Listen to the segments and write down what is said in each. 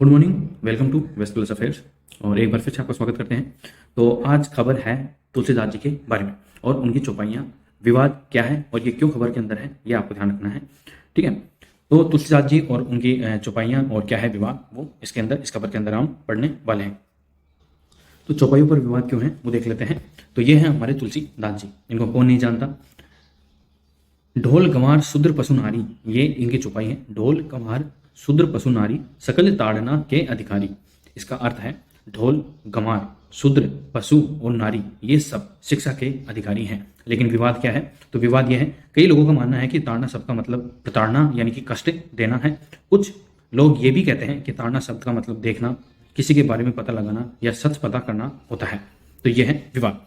Good morning, welcome to west plus affairs. और एक बार फिर से आपका स्वागत करते हैं। तो आज खबर है तुलसीदास जी के बारे में और उनकी चौपाइयाँ, विवाद क्या है और ये क्यों खबर के अंदर है, ये आपको ध्यान रखना है। ठीक है, तो तुलसीदास जी और उनकी चौपाइयाँ और क्या है विवाद, वो इसके अंदर, इस खबर के अंदर हम पढ़ने वाले हैं। तो चौपाइयों पर विवाद क्यों है वो देख लेते हैं। तो ये है हमारे तुलसीदास जी, इनको कौन नहीं जानता। ढोल गंवार शूद्र पशु नारी, ये इनकी चौपाई है। ढोल गंवार शूद्र पशु नारी सकल ताड़ना के अधिकारी। इसका अर्थ है ढोल गंवार शूद्र पशु और नारी ये सब शिक्षा के अधिकारी हैं। लेकिन विवाद क्या है? तो विवाद यह है, कई लोगों का मानना है कि ताड़ना शब्द का मतलब प्रताड़ना यानी कि कष्ट देना है। कुछ लोग ये भी कहते हैं कि ताड़ना शब्द का मतलब देखना, किसी के बारे में पता लगाना या सच पता करना होता है। तो यह है विवाद।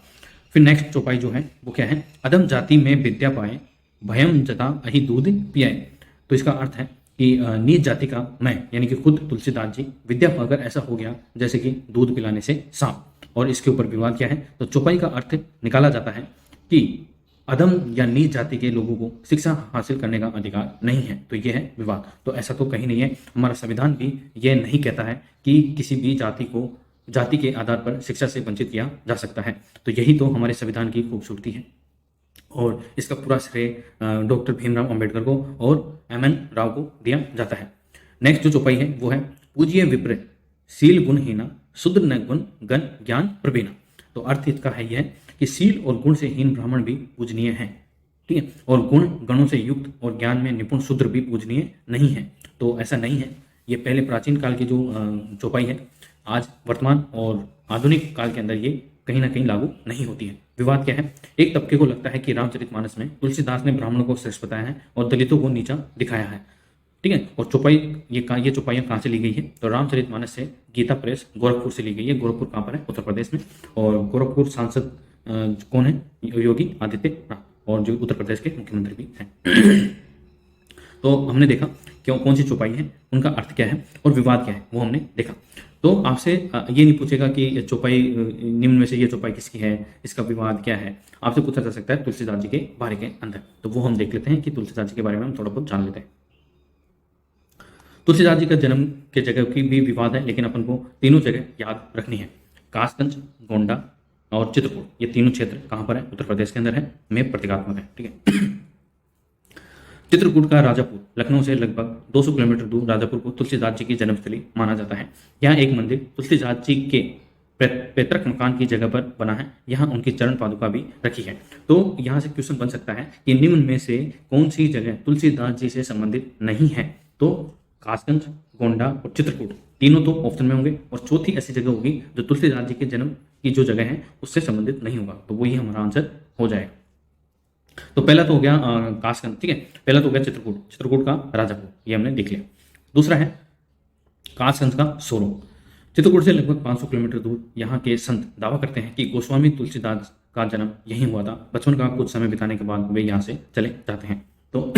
फिर नेक्स्ट चौपाई जो है वो क्या है? अधम जाति में विद्या पाए भयम जता अहि दूध पियाए। तो इसका अर्थ है कि नीच जाति का मैं यानी कि खुद तुलसीदास जी विद्या पाकर ऐसा हो गया जैसे कि दूध पिलाने से सांप। और इसके ऊपर विवाद क्या है? तो चौपाई का अर्थ निकाला जाता है कि अधम या नीच जाति के लोगों को शिक्षा हासिल करने का अधिकार नहीं है। तो यह है विवाद। तो ऐसा तो कहीं नहीं है, हमारा संविधान भी यह नहीं कहता है कि किसी भी जाति को जाति के आधार पर शिक्षा से वंचित किया जा सकता है। तो यही तो हमारे संविधान की खूबसूरती है और इसका पूरा श्रेय डॉक्टर भीमराव अंबेडकर को और एम.एन. राव को दिया जाता है। नेक्स्ट जो चौपाई है वो है पूज्य विप्र शील गुणहीना शुद्र न गुण गण ज्ञान प्रवीणा। तो अर्थ इसका है यह कि शील और गुण से हीन ब्राह्मण भी पूजनीय हैं, ठीक है, और गुण गणों से युक्त और ज्ञान में निपुण शूद्र भी पूजनीय नहीं है। तो ऐसा नहीं है। ये पहले प्राचीन काल की जो चौपाई है आज वर्तमान और आधुनिक काल के अंदर ये कहीं ना कहीं लागू नहीं होती है। विवाद क्या है? एक तबके को लगता है कि रामचरितमानस में तुलसीदास ने ब्राह्मणों को श्रेष्ठ बताया है और दलितों को नीचा दिखाया है, ठीक है। और चौपाई ये चौपाइयाँ कहाँ से ली गई है? तो रामचरितमानस से गीता प्रेस गोरखपुर से ली गई है। गोरखपुर कहाँ पर है? उत्तर प्रदेश में। और गोरखपुर सांसद कौन है? योगी आदित्यनाथ, और जो उत्तर प्रदेश के मुख्यमंत्री भी हैं। तो हमने देखा क्यों कौन सी चौपाई है, उनका अर्थ क्या है और विवाद क्या है वो हमने देखा। तो आपसे ये नहीं पूछेगा कि चौपाई निम्न में से ये चौपाई किसकी है, इसका विवाद क्या है। आपसे पूछा जा सकता है तुलसीदास जी के बारे के अंदर। तो वो हम देख लेते हैं कि तुलसीदास जी के बारे में हम थोड़ा बहुत जान लेते हैं। तुलसीदास जी का जन्म के जगह की भी विवाद है, लेकिन अपन को तीनों जगह याद रखनी है। कासगंज, गोंडा और चित्रकूट, ये तीनों क्षेत्र कहाँ पर है? उत्तर प्रदेश के अंदर है, में प्रतीकात्मक है, ठीक है। चित्रकूट का राजापुर लखनऊ से लगभग 200 किलोमीटर दूर राजापुर को तुलसीदास जी की जन्मस्थली माना जाता है। यहाँ एक मंदिर तुलसीदास जी के पैतृक मकान की जगह पर बना है। यहाँ उनकी चरण पादुका भी रखी है। तो यहाँ से क्वेश्चन बन सकता है कि निम्न में से कौन सी जगह तुलसीदास जी से संबंधित नहीं है? तो कासगंज, गोंडा और चित्रकूट तीनों तो ऑप्शन में होंगे और चौथी ऐसी जगह होगी जो तुलसीदास जी के जन्म की जो जगह है उससे संबंधित नहीं होगा। तो वही हमारा आंसर हो जाएगा। तो पहला तो हो गया कासगंज, ठीक है। पहला तो हो गया चित्रकूट का राजापुर, ये हमने देख लिया। दूसरा है कासगंज का सोरो। चित्रकूट से लगभग 500 किलोमीटर दूर यहाँ के संत दावा करते हैं कि गोस्वामी तुलसीदास का जन्म यहीं हुआ था। बचपन का कुछ समय बिताने के बाद वे यहाँ से चले जाते हैं। तो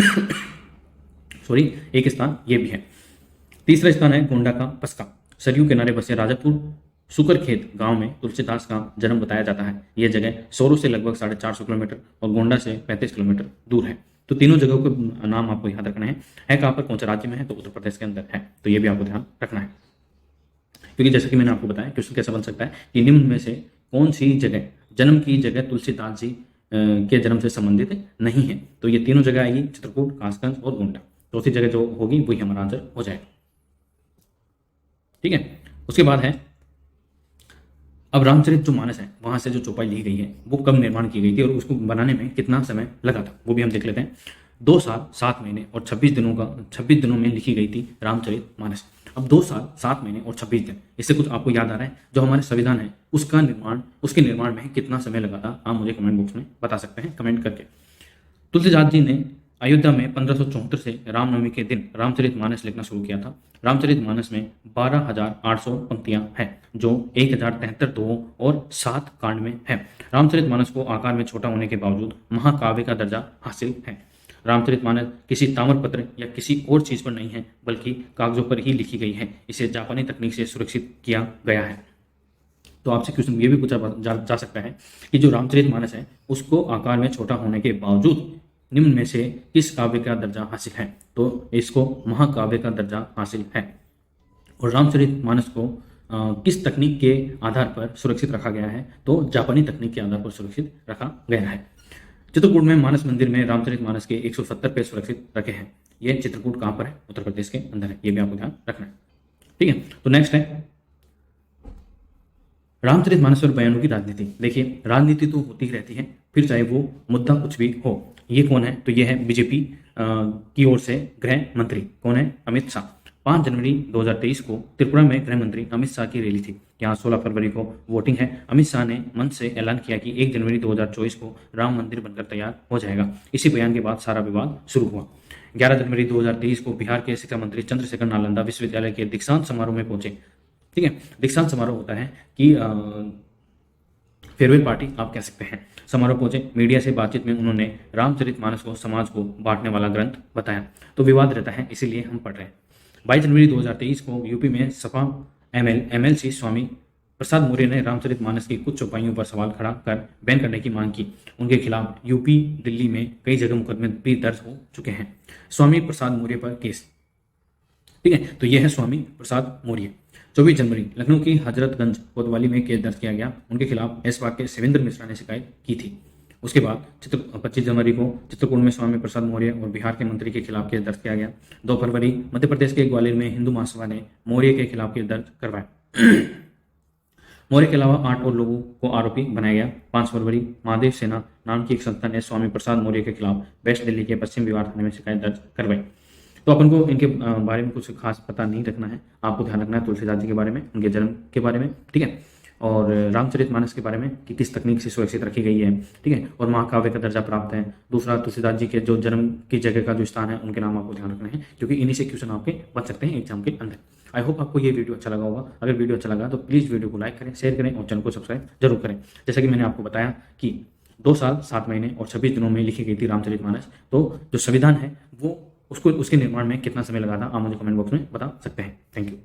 सॉरी, एक स्थान ये भी है। तीसरा स्थान है गोंडा का पस्का। सरयू किनारे बसे राजापुर सुकरखेत गांव में तुलसीदास का जन्म बताया जाता है। यह जगह सोरो से लगभग 450 किलोमीटर और गोंडा से 35 किलोमीटर दूर है। तो तीनों जगहों के नाम आपको याद रखना है कहाँ पर, कौन से राज्य में है? तो उत्तर प्रदेश के अंदर है। तो ये भी आपको ध्यान रखना है, क्योंकि जैसा कि मैंने आपको बताया क्वेश्चन कैसा बन सकता है कि निम्न में से कौन सी जगह जन्म की जगह तुलसीदास जी के जन्म से संबंधित नहीं है। तो ये तीनों जगह आएगी, चित्रकूट, कासगंज और गोंडा। चौथी जगह जो होगी वही हमारा आंसर हो जाएगा, ठीक है। उसके बाद है अब रामचरित जो मानस है वहां से जो चौपाई ली गई है वो कब निर्माण की गई थी और उसको बनाने में कितना समय लगा था, वो भी हम देख लेते हैं। 2 साल 7 महीने और 26 दिनों में लिखी गई थी रामचरित मानस। अब 2 साल 7 महीने और 26 दिन, इससे कुछ आपको याद आ रहा है? जो हमारे संविधान है उसके निर्माण में कितना समय लगा था, आप मुझे कमेंट बॉक्स में बता सकते हैं कमेंट करके। तुलसीदास जी ने अयोध्या में 1574 से रामनवमी के दिन रामचरितमानस लिखना शुरू किया था। रामचरितमानस में 12,800 पंक्तियां हैं, जो 1073 दोहों और 7 कांड में है। रामचरितमानस को आकार में छोटा होने के बावजूद महाकाव्य का दर्जा हासिल है। रामचरितमानस किसी ताम्रपत्र या किसी और चीज पर नहीं है, बल्कि कागजों पर ही लिखी गई है। इसे जापानी तकनीक से सुरक्षित किया गया है। तो आपसे क्वेश्चन ये भी पूछा जा सकता है कि जो रामचरितमानस है उसको आकार में छोटा होने के बावजूद निम्न में से किस काव्य का दर्जा हासिल है? तो इसको महाकाव्य का दर्जा हासिल है। और रामचरितमानस को किस तकनीक के आधार पर सुरक्षित रखा गया है, तो जापानी तकनीक के आधार पर सुरक्षित रखा गया है। चित्रकूट में मानस मंदिर में रामचरितमानस के 170 पेज सुरक्षित रखे हैं। ये चित्रकूट कहाँ पर है? उत्तर प्रदेश के अंदर है, ये भी आपको ध्यान रखना है। ठीक है, तो नेक्स्ट है रामचरितमानस और बयानों की राजनीति। देखिए, राजनीति तो होती ही रहती है, फिर चाहे वो मुद्दा कुछ भी हो। ये कौन है? तो ये है बीजेपी की ओर से गृह मंत्री। कौन है? अमित शाह। 5 जनवरी 2023 को त्रिपुरा में गृह मंत्री अमित शाह की रैली थी। यहाँ 16 फरवरी को वोटिंग है। अमित शाह ने मंच से ऐलान किया कि 1 जनवरी 2024 को राम मंदिर बनकर तैयार हो जाएगा। इसी बयान के बाद सारा विवाद शुरू हुआ। 11 जनवरी 2023 को बिहार के शिक्षा मंत्री चंद्रशेखर नालंदा विश्वविद्यालय के दीक्षांत समारोह में पहुंचे। ठीक है, दीक्षांत समारोह होता है कि फेयरवेल पार्टी आप कह सकते हैं। समारोह पहुंचे। मीडिया से बातचीत में उन्होंने रामचरितमानस को समाज को बांटने वाला ग्रंथ बताया। तो विवाद रहता है, इसीलिए हम पढ़ रहे हैं। 22 जनवरी 2023 को यूपी में सपा एमएलसी स्वामी प्रसाद मौर्य ने रामचरितमानस की कुछ चौपाइयों पर सवाल खड़ा कर बैन करने की मांग की। उनके खिलाफ यूपी, दिल्ली में कई जगह मुकदमे भी दर्ज हो चुके हैं। स्वामी प्रसाद मौर्य पर केस। ठीक है, तो यह है स्वामी प्रसाद मौर्य। 24 जनवरी लखनऊ की हजरतगंज कोतवाली में केस दर्ज किया गया। उनके खिलाफ ऐशबाग के शिवेंद्र मिश्रा ने शिकायत की थी। उसके बाद 25 जनवरी को चित्रकूट में स्वामी प्रसाद मौर्य और बिहार के मंत्री के खिलाफ केस दर्ज किया गया। 2 फरवरी मध्य प्रदेश के ग्वालियर में हिंदू महासभा ने मौर्य के खिलाफ केस दर्ज करवाया। मौर्य के अलावा 8 और लोगों को आरोपी बनाया गया। 5 फरवरी महादेव सेना नाम की एक संस्था ने स्वामी प्रसाद मौर्य के खिलाफ वेस्ट दिल्ली के पश्चिम विहार थाने में शिकायत दर्ज करवाई। तो अपन को इनके बारे में कुछ खास पता नहीं रखना है, आपको ध्यान रखना है तुलसीदास जी के बारे में, उनके जन्म के बारे में, ठीक है, और रामचरितमानस के बारे में कि किस तकनीक से सुरक्षित रखी गई है, ठीक है, और महाकाव्य का दर्जा प्राप्त है। दूसरा, तुलसीदास जी के जो जन्म की जगह का जो स्थान है उनके नाम आपको ध्यान रखना है, क्योंकि इन्हीं से क्वेश्चन आपके बच सकते हैं एग्जाम के अंदर। आई होप आपको ये वीडियो अच्छा लगा होगा। अगर वीडियो अच्छा लगा तो प्लीज़ वीडियो को लाइक करें, शेयर करें और चैनल को सब्सक्राइब जरूर करें। जैसा कि मैंने आपको बताया कि 2 साल 7 महीने और 26 दिनों में लिखी गई थी रामचरितमानस। तो जो संविधान है वो उसके निर्माण में कितना समय लगा था आप मुझे कमेंट बॉक्स में बता सकते हैं। Thank you.